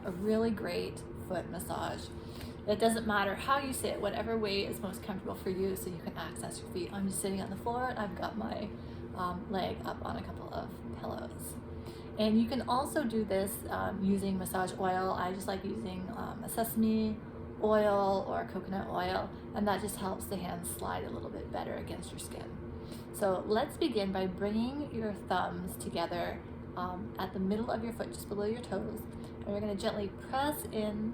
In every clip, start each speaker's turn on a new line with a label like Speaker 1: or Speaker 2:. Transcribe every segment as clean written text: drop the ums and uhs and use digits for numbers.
Speaker 1: a really great foot massage. It doesn't matter how you sit, whatever way is most comfortable for you so you can access your feet. I'm just sitting on the floor and I've got my leg up on a couple of pillows. And you can also do this using massage oil. I just like using a sesame oil or coconut oil, and that just helps the hands slide a little bit better against your skin. So let's begin by bringing your thumbs together at the middle of your foot, just below your toes, and you're going to gently press in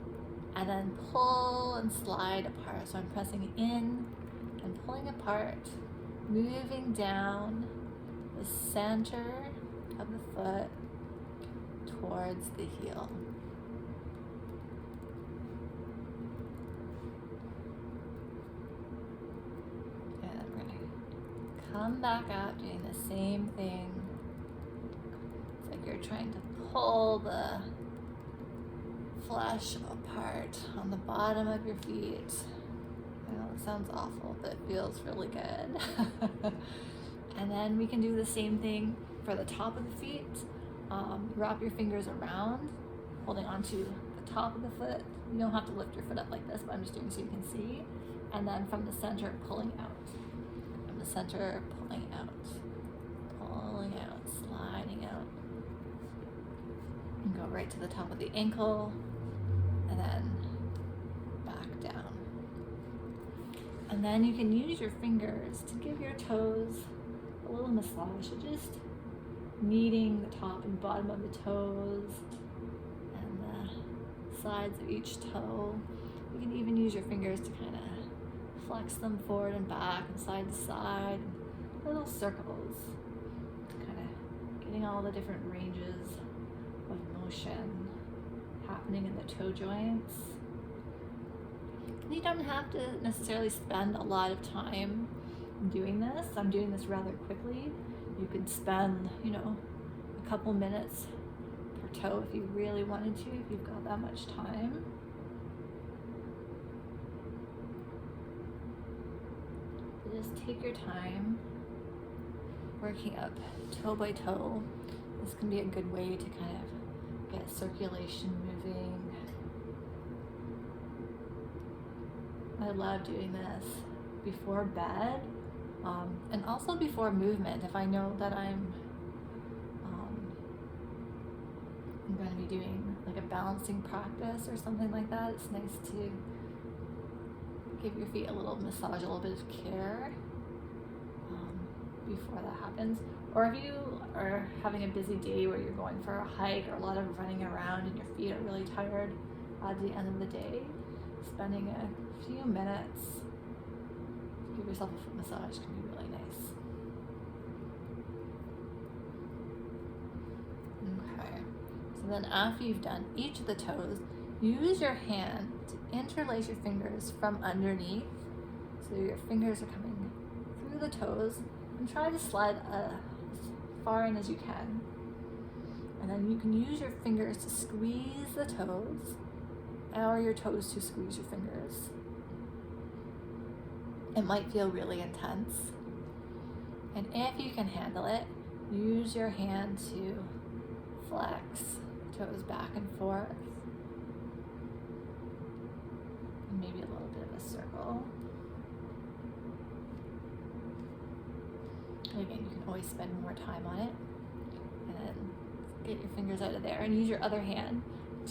Speaker 1: and then pull and slide apart. So I'm pressing in and pulling apart, moving down the center of the foot towards the heel. And we're going to come back out doing the same thing. It's like you're trying to pull the flesh apart on the bottom of your feet. I know it sounds awful, but it feels really good. And then we can do the same thing for the top of the feet. Wrap your fingers around, holding onto the top of the foot. You don't have to lift your foot up like this, but I'm just doing so you can see. And then from the center, pulling out. From the center, pulling out. Pulling out, sliding out. And go right to the top of the ankle, and then back down. And then you can use your fingers to give your toes a little massage. So just kneading the top and bottom of the toes and the sides of each toe. You can even use your fingers to kind of flex them forward and back and side to side, little circles, kind of getting all the different ranges of motion happening in the toe joints. You don't have to necessarily spend a lot of time doing this. I'm doing this rather quickly. You could spend, a couple minutes per toe if you really wanted to, if you've got that much time. Just take your time working up toe by toe. This can be a good way to kind of get circulation moving. I love doing this before bed and also before movement. If I know that I'm going to be doing like a balancing practice or something like that, it's nice to give your feet a little massage, a little bit of care before that happens. Or if you are having a busy day where you're going for a hike or a lot of running around and your feet are really tired at the end of the day, spending a few minutes to give yourself a foot massage can be really nice. Okay, so then after you've done each of the toes, use your hand to interlace your fingers from underneath. So your fingers are coming through the toes, and try to slide as far in as you can. And then you can use your fingers to squeeze the toes, or your toes to squeeze your fingers. It might feel really intense. And if you can handle it, use your hand to flex toes back and forth. And maybe a little bit of a circle. And again, you can always spend more time on it. And then get your fingers out of there and use your other hand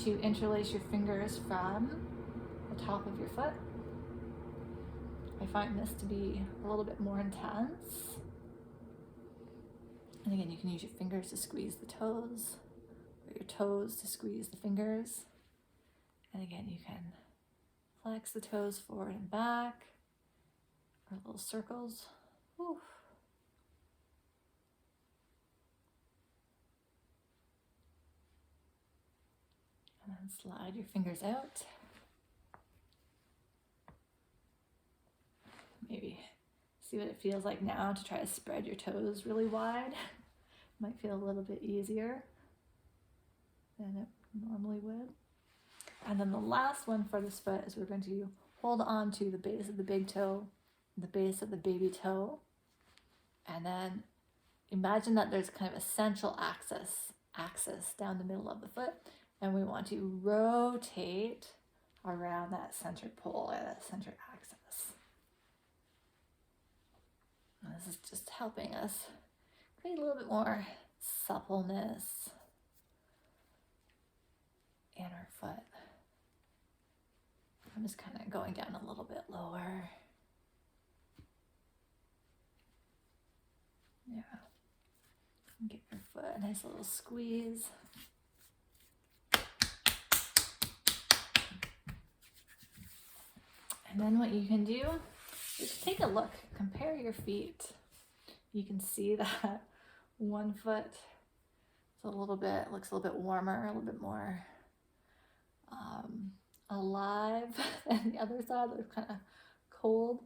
Speaker 1: to interlace your fingers from the top of your foot. I find this to be a little bit more intense. And again, you can use your fingers to squeeze the toes, or your toes to squeeze the fingers. And again, you can flex the toes forward and back, or little circles. Whew. And then slide your fingers out. Maybe see what it feels like now to try to spread your toes really wide. Might feel a little bit easier than it normally would. And then the last one for this foot is we're going to hold on to the base of the big toe, the base of the baby toe, and then imagine that there's kind of a central axis down the middle of the foot. And we want to rotate around that center pole or that center axis. And this is just helping us create a little bit more suppleness in our foot. I'm just kind of going down a little bit lower. Yeah. Give your foot a nice little squeeze. And then what you can do is take a look, compare your feet. You can see that one foot is looks a little bit warmer, a little bit more alive, and the other side looks kind of cold.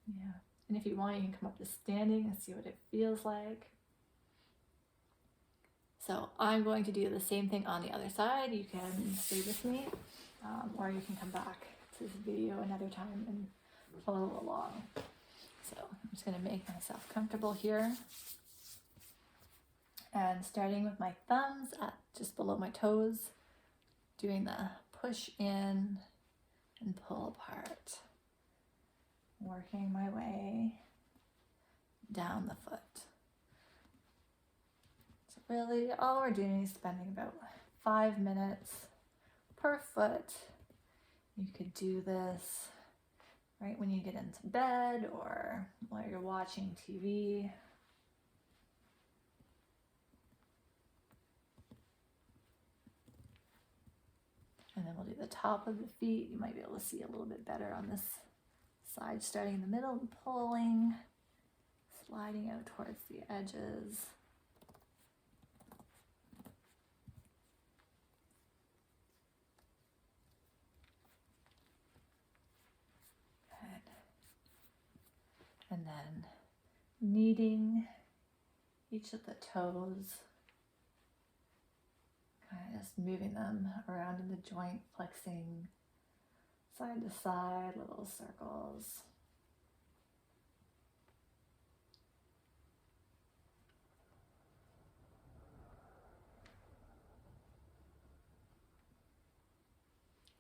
Speaker 1: Yeah. And if you want, you can come up to standing and see what it feels like. So I'm going to do the same thing on the other side. You can stay with me, or you can come back to the video another time and follow along. So I'm just going to make myself comfortable here. And starting with my thumbs at just below my toes, doing the push in and pull apart. Working my way down the foot. So really all we're doing is spending about 5 minutes per foot. You could do this right when you get into bed or while you're watching TV. And then we'll do the top of the feet. You might be able to see a little bit better on this side, starting in the middle and pulling, sliding out towards the edges. Good. And then kneading each of the toes, kind of just moving them around in the joint, flexing side to side, little circles.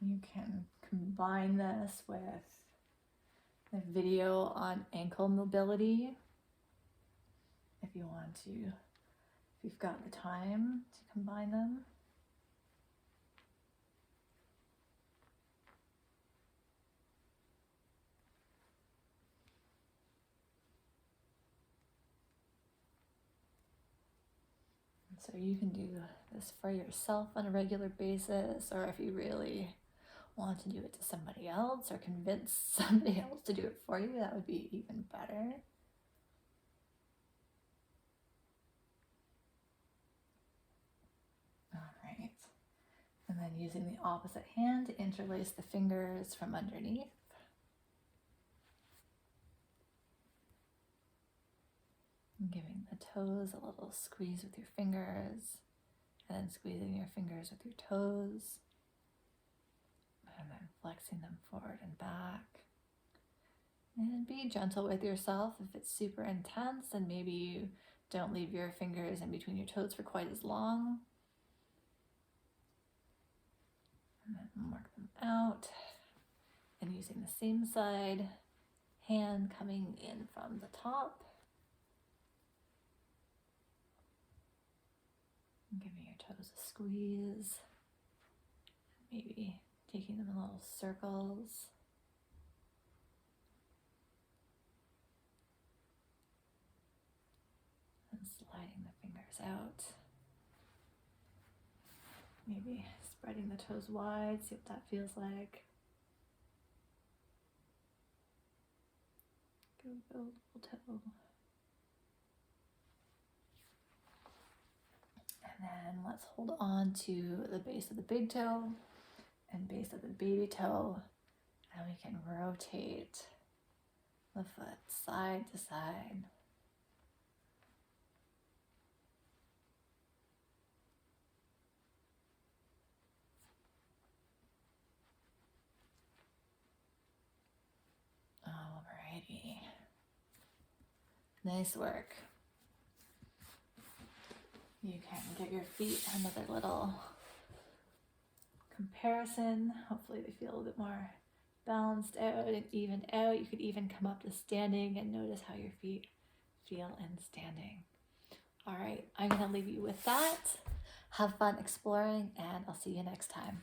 Speaker 1: You can combine this with a video on ankle mobility if you want to, if you've got the time to combine them. So you can do this for yourself on a regular basis, or if you really want to do it to somebody else or convince somebody else to do it for you, that would be even better. All right. And then using the opposite hand to interlace the fingers from underneath. And giving the toes a little squeeze with your fingers, and then squeezing your fingers with your toes, and then flexing them forward and back. And be gentle with yourself. If it's super intense, then maybe you don't leave your fingers in between your toes for quite as long. And then work them out. And using the same side, hand coming in from the top. And giving your toes a squeeze. Maybe taking them in little circles. And sliding the fingers out. Maybe spreading the toes wide, see what that feels like. Good little toe. And then let's hold on to the base of the big toe and base of the baby toe, and we can rotate the foot side to side. Alrighty. Nice work. You can give your feet another little comparison. Hopefully they feel a little bit more balanced out and evened out. You could even come up to standing and notice how your feet feel in standing. All right, I'm gonna leave you with that. Have fun exploring, and I'll see you next time.